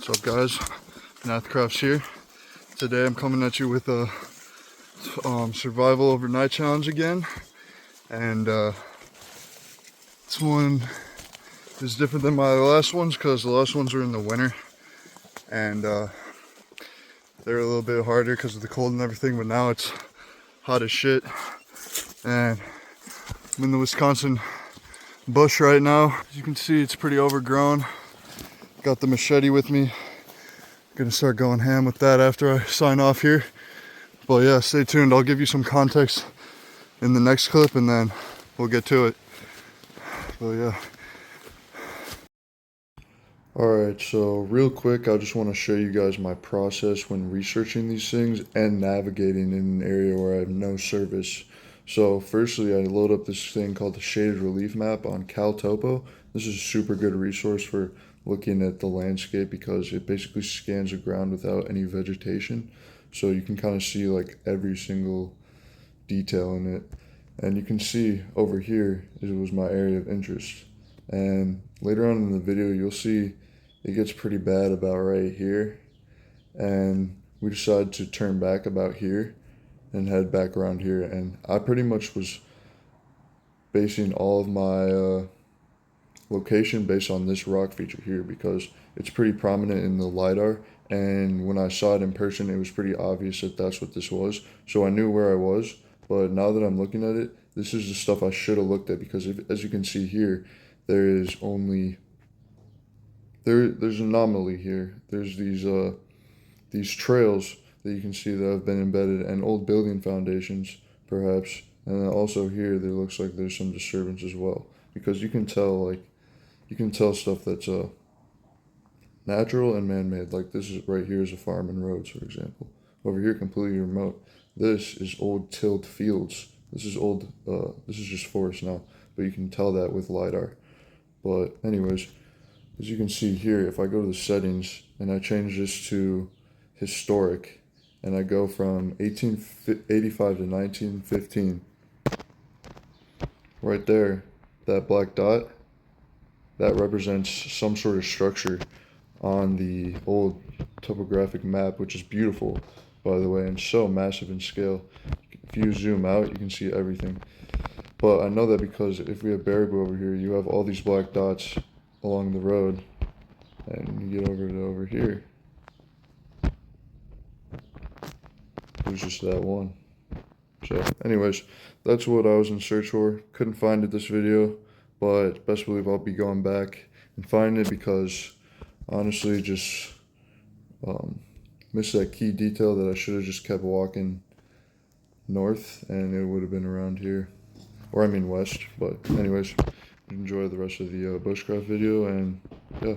What's up, guys? Nathcrafts here. Today I'm coming at you with a survival overnight challenge again, and this one is different than my last ones because the last ones were in the winter, and they're a little bit harder because of the cold and everything. But now it's hot as shit, and I'm in the Wisconsin bush right now. As you can see, it's pretty overgrown. Got the machete with me. Gonna start going ham with that after I sign off here. But yeah, stay tuned. I'll give you some context in the next clip and then we'll get to it. But yeah. Alright, so real quick, I just want to show you guys my process when researching these things and navigating in an area where I have no service. So firstly, I load up this thing called the Shaded Relief Map on CalTopo. This is a super good resource for looking at the landscape because it basically scans the ground without any vegetation. So you can kind of see like every single detail in it. And you can see over here, it was my area of interest. And later on in the video, you'll see it gets pretty bad about right here. And we decided to turn back about here and head back around here. And I pretty much was basing all of my location based on this rock feature here because it's pretty prominent in the LiDAR, and when I saw it in person it was pretty obvious that that's what this was, so I knew where I was. But now that I'm looking at it, this is the stuff I should have looked at because as you can see here, there is only there's an anomaly here. There's these trails that you can see that have been embedded and old building foundations perhaps, and then also here there looks like there's some disturbance as well because you can tell stuff that's natural and man-made. Like this is right here is a farm and roads, for example. Over here, completely remote. This is old tilled fields. This is old. This is just forest now, but you can tell that with LiDAR. But anyways, as you can see here, if I go to the settings and I change this to historic, and I go from 1885 to 1915, right there, that black dot, that represents some sort of structure on the old topographic map, which is beautiful, by the way, and so massive in scale. If you zoom out, you can see everything. But I know that because if we have Baraboo over here, you have all these black dots along the road, and you get over to over here, there's just that one. So anyways, that's what I was in search for. Couldn't find it this video, but best believe I'll be going back and finding it because honestly just missed that key detail that I should have just kept walking north and it would have been around here, or I mean west. But anyways, enjoy the rest of the bushcraft video, and yeah.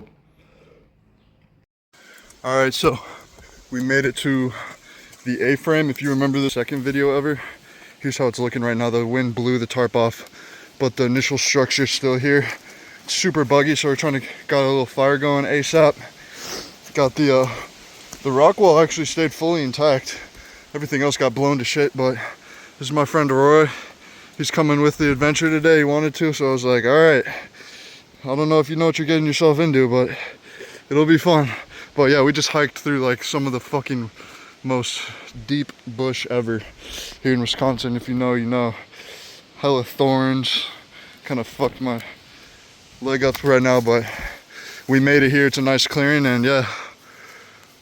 Alright, so we made it to the A-frame. If you remember the second video ever, here's how it's looking right now. The wind blew the tarp off, but the initial structure's still here. It's super buggy, so we're trying to got a little fire going ASAP. Got the rock wall actually stayed fully intact. Everything else got blown to shit, but this is my friend Aurora. He's coming with the adventure today. He wanted to, so I was like, all right. I don't know if you know what you're getting yourself into, but it'll be fun. But yeah, we just hiked through like some of the fucking most deep bush ever here in Wisconsin. If you know, you know. Hella thorns. Kind of fucked my leg up right now, but we made it here. It's a nice clearing, and yeah.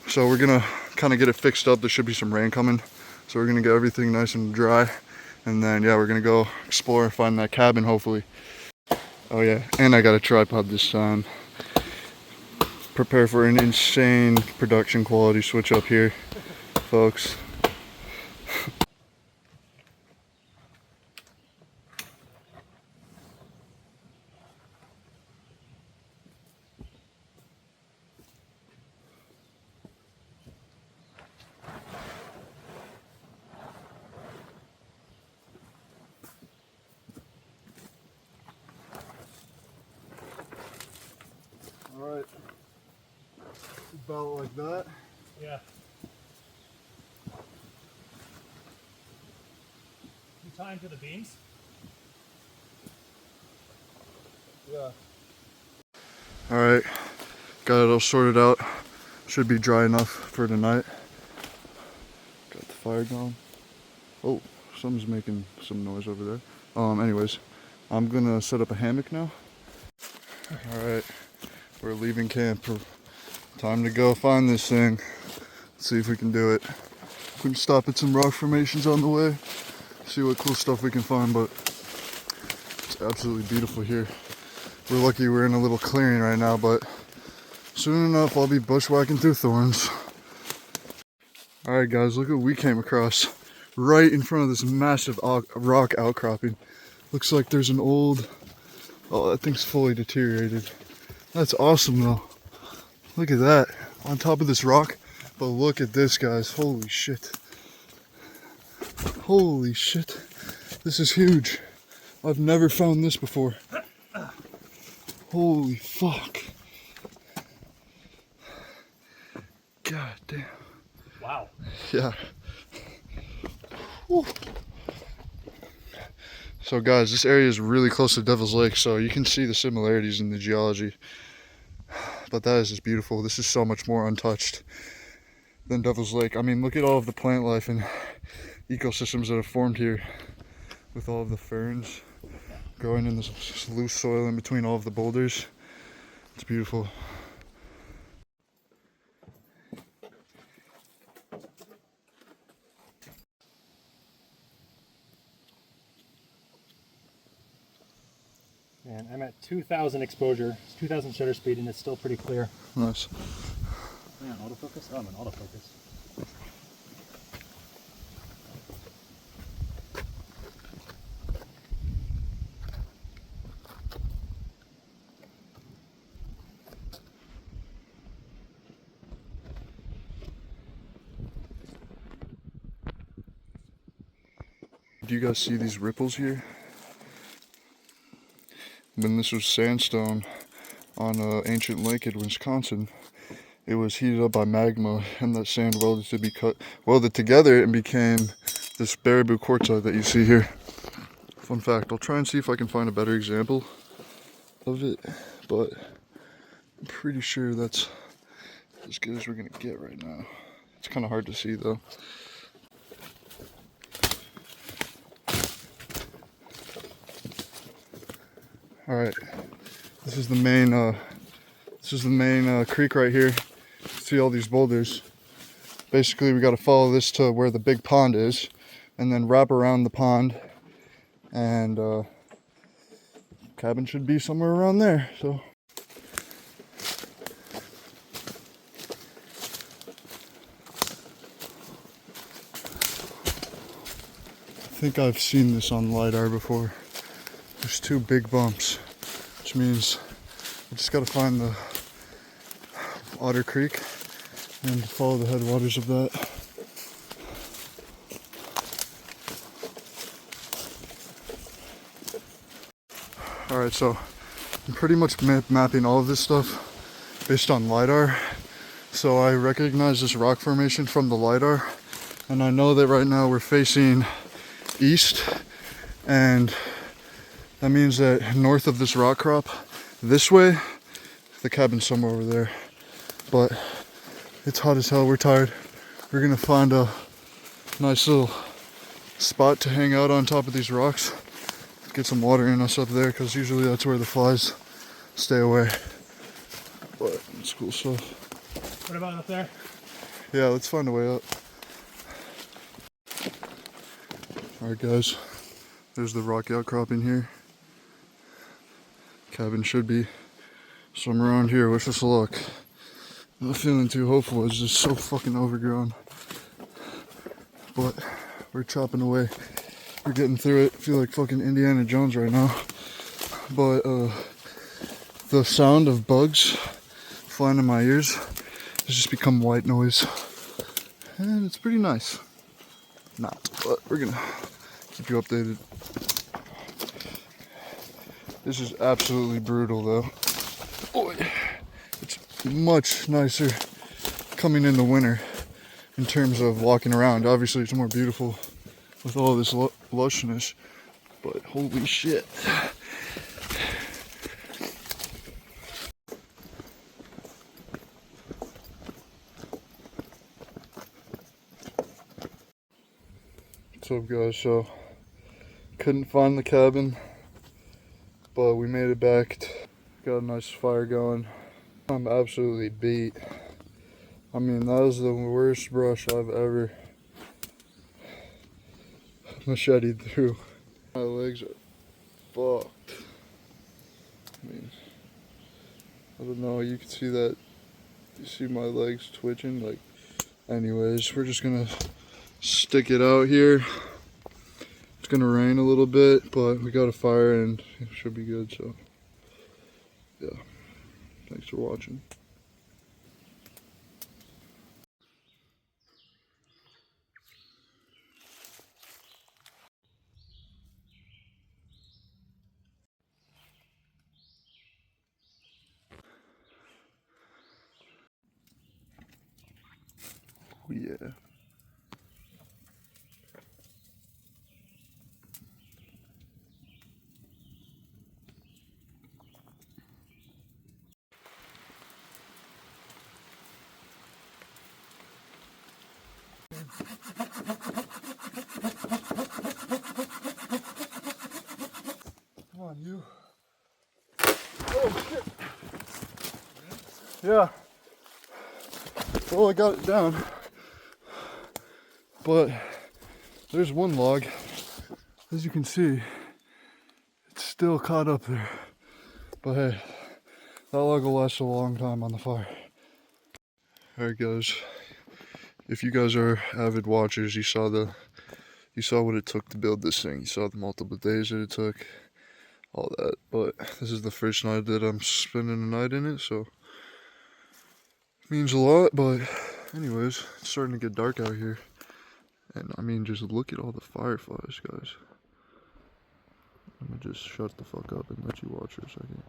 So we're gonna kind of get it fixed up. There should be some rain coming, so we're gonna get everything nice and dry, and then yeah, we're gonna go explore and find that cabin hopefully. Oh yeah, and I got a tripod this time. Prepare for an insane production quality switch up here, folks. All right, about like that. Yeah. You tie into the beams? Yeah. All right, got it all sorted out. Should be dry enough for tonight. Got the fire going. Oh, something's making some noise over there. Anyways, I'm gonna set up a hammock now. Alright, we're leaving camp. Time to go find this thing. See if we can do it. We can stop at some rock formations on the way. See what cool stuff we can find, but it's absolutely beautiful here. We're lucky we're in a little clearing right now, but soon enough I'll be bushwhacking through thorns. Alright guys, look what we came across. Right in front of this massive rock outcropping. Looks like there's an old... Oh, that thing's fully deteriorated. That's awesome though. Look at that. On top of this rock. But look at this, guys. Holy shit. Holy shit. This is huge. I've never found this before. Holy fuck. God damn. Wow. Yeah. Whew. So guys, this area is really close to Devil's Lake, so you can see the similarities in the geology. But that is just beautiful. This is so much more untouched than Devil's Lake. I mean, look at all of the plant life and ecosystems that have formed here with all of the ferns growing in this loose soil in between all of the boulders. It's beautiful. And I'm at 2,000 exposure, it's 2,000 shutter speed, and it's still pretty clear. Nice. Yeah, autofocus? Oh, I'm in autofocus. Do you guys see these ripples here? When this was sandstone on an ancient lake in Wisconsin, it was heated up by magma, and that sand welded together and became this Baraboo quartzite that you see here. Fun fact, I'll try and see if I can find a better example of it, but I'm pretty sure that's as good as we're gonna get right now. It's kind of hard to see though. All right, this is the main creek right here. See all these boulders. Basically, we got to follow this to where the big pond is, and then wrap around the pond. And cabin should be somewhere around there. So. I think I've seen this on LiDAR before. There's two big bumps, which means I just gotta find the Otter Creek and follow the headwaters of that. Alright, so I'm pretty much mapping all of this stuff based on LiDAR. So I recognize this rock formation from the LiDAR, and I know that right now we're facing east, and that means that north of this rock crop, this way, the cabin's somewhere over there. But it's hot as hell, we're tired. We're gonna find a nice little spot to hang out on top of these rocks. Get some water in us up there, because usually that's where the flies stay away. But it's cool stuff. What about up there? Yeah, let's find a way up. Alright guys, there's the rock outcropping here. Cabin should be somewhere around here. Wish us luck. Not feeling too hopeful. It's just so fucking overgrown. But we're chopping away. We're getting through it. I feel like fucking Indiana Jones right now. But the sound of bugs flying in my ears has just become white noise. And it's pretty nice. Not, but we're gonna keep you updated. This is absolutely brutal though. Boy, it's much nicer coming in the winter in terms of walking around. Obviously it's more beautiful with all this lushness, but holy shit. What's up, guys? So, couldn't find the cabin, but we made it back. Got a nice fire going. I'm absolutely beat. I mean, that was the worst brush I've ever macheted through. My legs are fucked. I mean, I don't know, you can see that. You see my legs twitching? Like, anyways, we're just gonna stick it out here. It's gonna rain a little bit, but we got a fire and it should be good, so yeah. Thanks for watching. Oh yeah. Come on, you. Oh shit. Yeah. Well, I got it down. But there's one log. As you can see, it's still caught up there. But hey, that log will last a long time on the fire. Alright guys, if you guys are avid watchers, you saw what it took to build this thing. You saw the multiple days that it took, all that. But this is the first night that I'm spending a night in it, so it means a lot. But anyways, it's starting to get dark out here. And I mean, just look at all the fireflies, guys. Let me just shut the fuck up and let you watch for a second.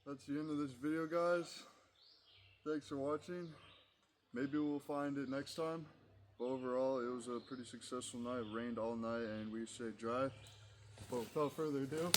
That's the end of this video, guys. Thanks for watching. Maybe we'll find it next time. But overall, it was a pretty successful night. It rained all night and we stayed dry. But without further ado,